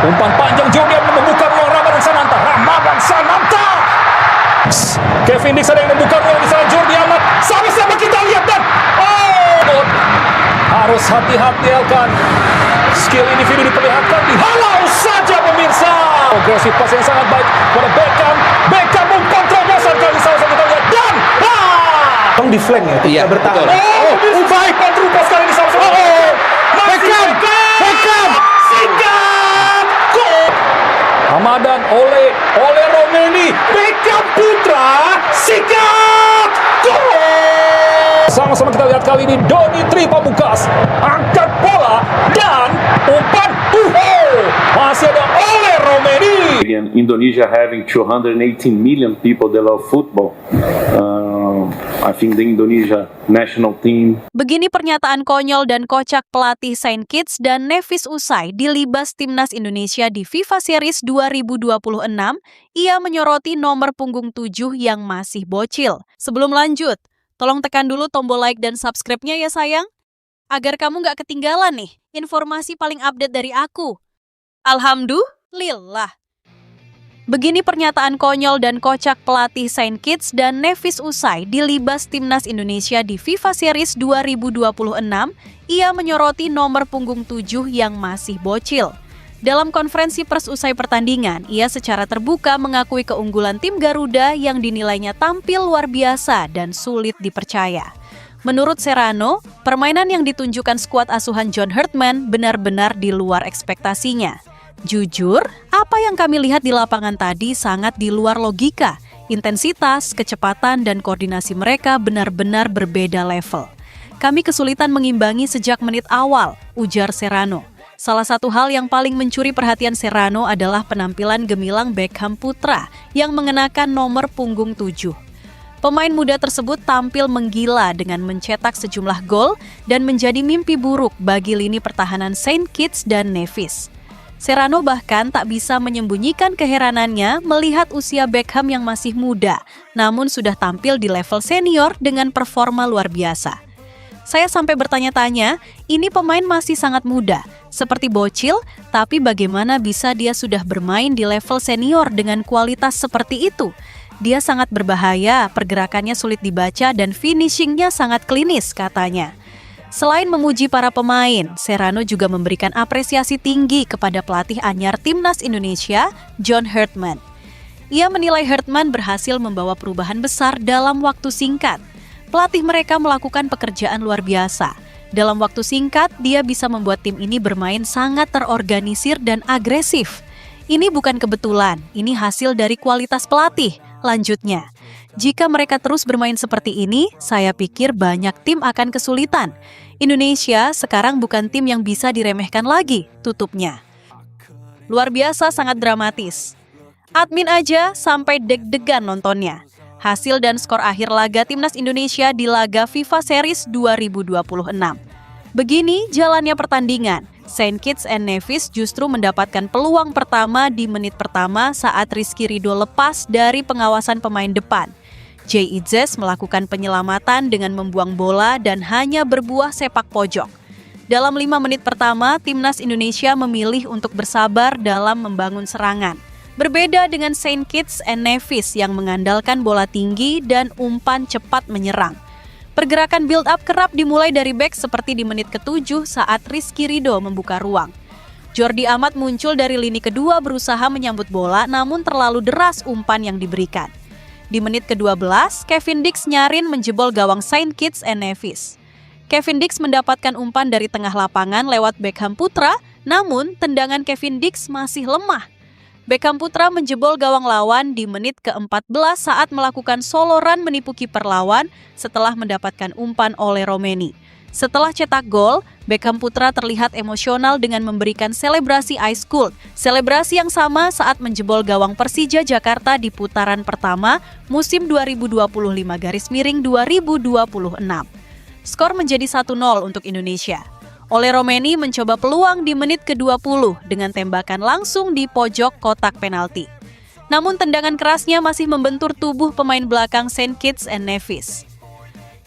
Umpan panjang jauh, dia membuka ruang Ramadan Sananta. Kevin Dix ada yang membuka ruang di sana. Jordi Amat sama-sama kita lihat dan harus hati-hati Elkan. Skill individu diperlihatkan, dihalau saja pemirsa. Progresif pas yang sangat baik pada Beckham umpan terobosan kali salah satu kita lihat dan di flank ya, iya, bertahan. Baik umpan terobosan kali ini salah satu. Beckham sikat gol. Ramadan oleh Romeni, Beckham putra sikat gol. Sama-sama kita lihat kali ini Doni Tri Pamungkas angkat bola dan umpan masih ada oleh Romeni. In Indonesia having 218 million people that love football. I think the Indonesia national team. Begini pernyataan konyol dan kocak pelatih Saint Kitts dan Nevis usai dilibas timnas Indonesia di FIFA Series 2026. Ia menyoroti nomor punggung 7 yang masih bocil. Sebelum lanjut, tolong tekan dulu tombol like dan subscribe-nya ya sayang, agar kamu nggak ketinggalan nih informasi paling update dari aku. Alhamdulillah. Begini pernyataan konyol dan kocak pelatih Saint Kitts dan Nevis usai dilibas timnas Indonesia di FIFA Series 2026. Ia menyoroti nomor punggung 7 yang masih bocil. Dalam konferensi pers usai pertandingan, ia secara terbuka mengakui keunggulan tim Garuda yang dinilainya tampil luar biasa dan sulit dipercaya. Menurut Serrano, permainan yang ditunjukkan skuad asuhan John Herdman benar-benar di luar ekspektasinya. Jujur, apa yang kami lihat di lapangan tadi sangat di luar logika. Intensitas, kecepatan, dan koordinasi mereka benar-benar berbeda level. Kami kesulitan mengimbangi sejak menit awal, ujar Serrano. Salah satu hal yang paling mencuri perhatian Serrano adalah penampilan gemilang Beckham putra yang mengenakan nomor punggung 7. Pemain muda tersebut tampil menggila dengan mencetak sejumlah gol dan menjadi mimpi buruk bagi lini pertahanan Saint Kitts dan Nevis. Serrano bahkan tak bisa menyembunyikan keheranannya melihat usia Beckham yang masih muda, namun sudah tampil di level senior dengan performa luar biasa. Saya sampai bertanya-tanya, ini pemain masih sangat muda, seperti bocil, tapi bagaimana bisa dia sudah bermain di level senior dengan kualitas seperti itu? Dia sangat berbahaya, pergerakannya sulit dibaca dan finishingnya sangat klinis, katanya. Selain memuji para pemain, Serrano juga memberikan apresiasi tinggi kepada pelatih anyar timnas Indonesia, John Herdman. Ia menilai Herdman berhasil membawa perubahan besar dalam waktu singkat. Pelatih mereka melakukan pekerjaan luar biasa. Dalam waktu singkat, dia bisa membuat tim ini bermain sangat terorganisir dan agresif. Ini bukan kebetulan, ini hasil dari kualitas pelatih. Lanjutnya, jika mereka terus bermain seperti ini, saya pikir banyak tim akan kesulitan. Indonesia sekarang bukan tim yang bisa diremehkan lagi, tutupnya. Luar biasa, sangat dramatis. Admin aja sampai deg-degan nontonnya. Hasil dan skor akhir laga timnas Indonesia di laga FIFA Series 2026. Begini jalannya pertandingan. Saint Kitts and Nevis justru mendapatkan peluang pertama di menit pertama saat Rizky Ridho lepas dari pengawasan pemain depan. Jay Idzes melakukan penyelamatan dengan membuang bola dan hanya berbuah sepak pojok. Dalam 5 menit pertama, timnas Indonesia memilih untuk bersabar dalam membangun serangan. Berbeda dengan Saint Kitts and Nevis yang mengandalkan bola tinggi dan umpan cepat menyerang. Pergerakan build-up kerap dimulai dari bek seperti di menit ke-7 saat Rizky Ridho membuka ruang. Jordi Amat muncul dari lini kedua berusaha menyambut bola namun terlalu deras umpan yang diberikan. Di menit ke-12, Kevin Dix nyarin menjebol gawang Saint Kitts and Nevis. Kevin Dix mendapatkan umpan dari tengah lapangan lewat Beckham putra, namun tendangan Kevin Dix masih lemah. Beckham putra menjebol gawang lawan di menit ke-14 saat melakukan solo run menipu kiper lawan setelah mendapatkan umpan oleh Romeni. Setelah cetak gol, Beckham putra terlihat emosional dengan memberikan selebrasi Ice Cold. Selebrasi yang sama saat menjebol gawang Persija Jakarta di putaran pertama musim 2025-2026. Skor menjadi 1-0 untuk Indonesia. Ole Romeni mencoba peluang di menit ke-20 dengan tembakan langsung di pojok kotak penalti. Namun tendangan kerasnya masih membentur tubuh pemain belakang Saint Kitts and Nevis.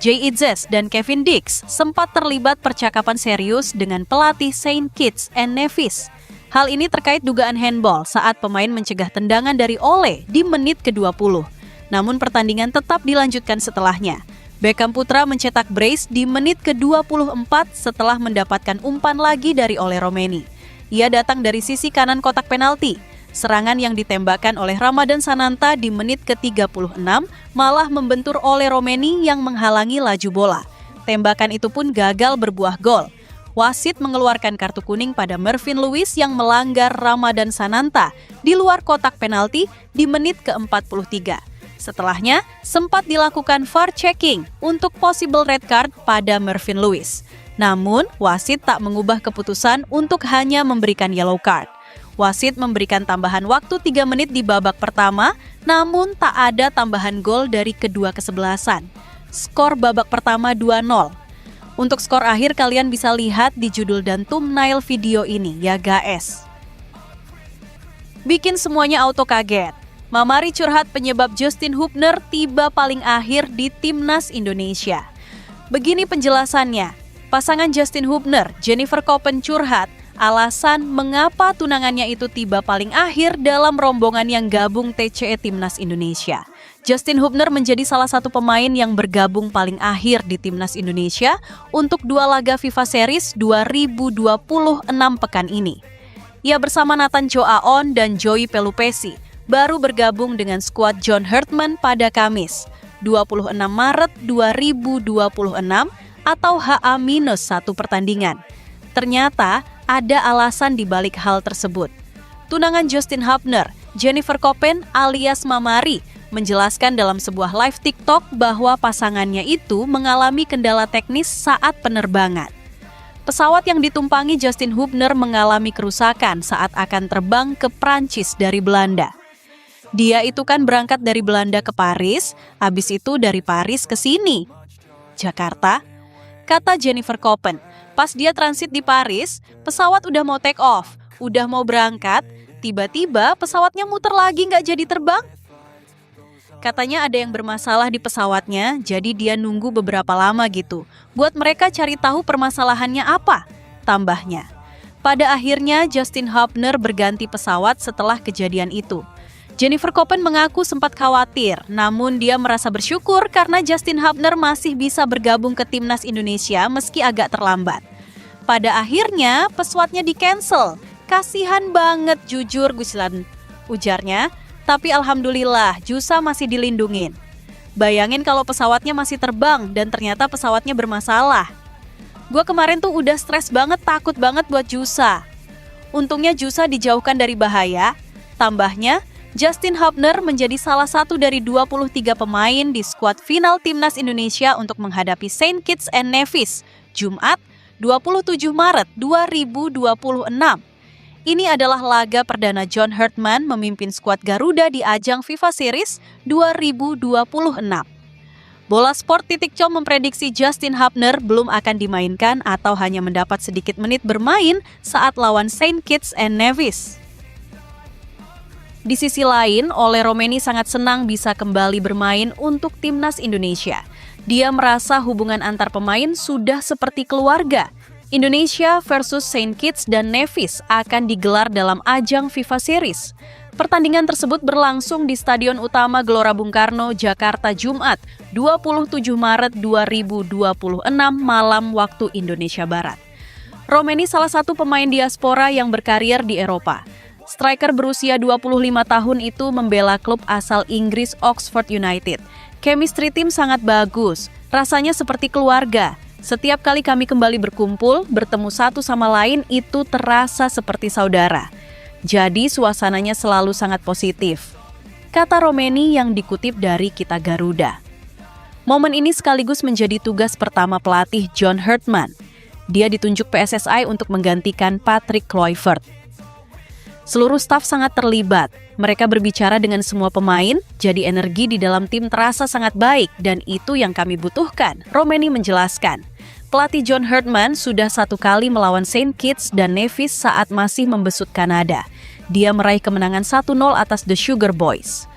Jay Idzes dan Kevin Dix sempat terlibat percakapan serius dengan pelatih Saint Kitts and Nevis. Hal ini terkait dugaan handball saat pemain mencegah tendangan dari Ole di menit ke-20. Namun pertandingan tetap dilanjutkan setelahnya. Beckham Putra mencetak brace di menit ke-24 setelah mendapatkan umpan lagi dari Ole Romeni. Ia datang dari sisi kanan kotak penalti. Serangan yang ditembakkan oleh Ramadan Sananta di menit ke-36 malah membentur Ole Romeni yang menghalangi laju bola. Tembakan itu pun gagal berbuah gol. Wasit mengeluarkan kartu kuning pada Mervyn Lewis yang melanggar Ramadan Sananta di luar kotak penalti di menit ke-43. Setelahnya, sempat dilakukan VAR checking untuk possible red card pada Mervyn Lewis. Namun, wasit tak mengubah keputusan untuk hanya memberikan yellow card. Wasit memberikan tambahan waktu 3 menit di babak pertama, namun tak ada tambahan gol dari kedua kesebelasan. Skor babak pertama 2-0. Untuk skor akhir kalian bisa lihat di judul dan thumbnail video ini ya guys. Bikin semuanya auto kaget. Mamari curhat penyebab Justin Hubner tiba paling akhir di Timnas Indonesia. Begini penjelasannya. Pasangan Justin Hubner, Jennifer Koppen curhat alasan mengapa tunangannya itu tiba paling akhir dalam rombongan yang gabung TCE Timnas Indonesia. Justin Hubner menjadi salah satu pemain yang bergabung paling akhir di Timnas Indonesia untuk 2 laga FIFA Series 2026 pekan ini. Ia bersama Nathan Joaon dan Joey Pelupesi baru bergabung dengan skuad John Herdman pada Kamis, 26 Maret 2026 atau HA-1 pertandingan. Ternyata ada alasan di balik hal tersebut. Tunangan Justin Hubner, Jennifer Koppen alias Mamari, menjelaskan dalam sebuah live TikTok bahwa pasangannya itu mengalami kendala teknis saat penerbangan. Pesawat yang ditumpangi Justin Hubner mengalami kerusakan saat akan terbang ke Prancis dari Belanda. Dia itu kan berangkat dari Belanda ke Paris, habis itu dari Paris ke sini, Jakarta. Kata Jennifer Koppen, pas dia transit di Paris, pesawat udah mau take off, udah mau berangkat, tiba-tiba pesawatnya muter lagi nggak jadi terbang. Katanya ada yang bermasalah di pesawatnya, jadi dia nunggu beberapa lama gitu. Buat mereka cari tahu permasalahannya apa, tambahnya. Pada akhirnya Justin Hubner berganti pesawat setelah kejadian itu. Jennifer Koppen mengaku sempat khawatir, namun dia merasa bersyukur karena Justin Hubner masih bisa bergabung ke Timnas Indonesia meski agak terlambat. Pada akhirnya pesawatnya di-cancel. Kasihan banget jujur Guslan, ujarnya. Tapi alhamdulillah, Jusa masih dilindungin. Bayangin kalau pesawatnya masih terbang dan ternyata pesawatnya bermasalah. Gue kemarin tuh udah stres banget, takut banget buat Jusa. Untungnya Jusa dijauhkan dari bahaya. Tambahnya, Justin Hubner menjadi salah satu dari 23 pemain di skuad final Timnas Indonesia untuk menghadapi Saint Kitts and Nevis, Jumat 27 Maret 2026. Ini adalah laga perdana John Herdman memimpin skuad Garuda di ajang FIFA Series 2026. Bola-sport.com memprediksi Justin Hubner belum akan dimainkan atau hanya mendapat sedikit menit bermain saat lawan Saint Kitts and Nevis. Di sisi lain, Ole Romeni sangat senang bisa kembali bermain untuk Timnas Indonesia. Dia merasa hubungan antar pemain sudah seperti keluarga. Indonesia versus Saint Kitts dan Nevis akan digelar dalam ajang FIFA Series. Pertandingan tersebut berlangsung di Stadion Utama Gelora Bung Karno, Jakarta, Jumat, 27 Maret 2026 malam waktu Indonesia Barat. Romeni salah satu pemain diaspora yang berkarier di Eropa. Striker berusia 25 tahun itu membela klub asal Inggris Oxford United. Chemistry tim sangat bagus, rasanya seperti keluarga. Setiap kali kami kembali berkumpul, bertemu satu sama lain itu terasa seperti saudara. Jadi suasananya selalu sangat positif. Kata Romeni yang dikutip dari Kita Garuda. Momen ini sekaligus menjadi tugas pertama pelatih John Herdman. Dia ditunjuk PSSI untuk menggantikan Patrick Kluivert. Seluruh staf sangat terlibat. Mereka berbicara dengan semua pemain, jadi energi di dalam tim terasa sangat baik dan itu yang kami butuhkan, Romeni menjelaskan. Pelatih John Herdman sudah 1 kali melawan Saint Kitts dan Nevis saat masih membesut Kanada. Dia meraih kemenangan 1-0 atas The Sugar Boys.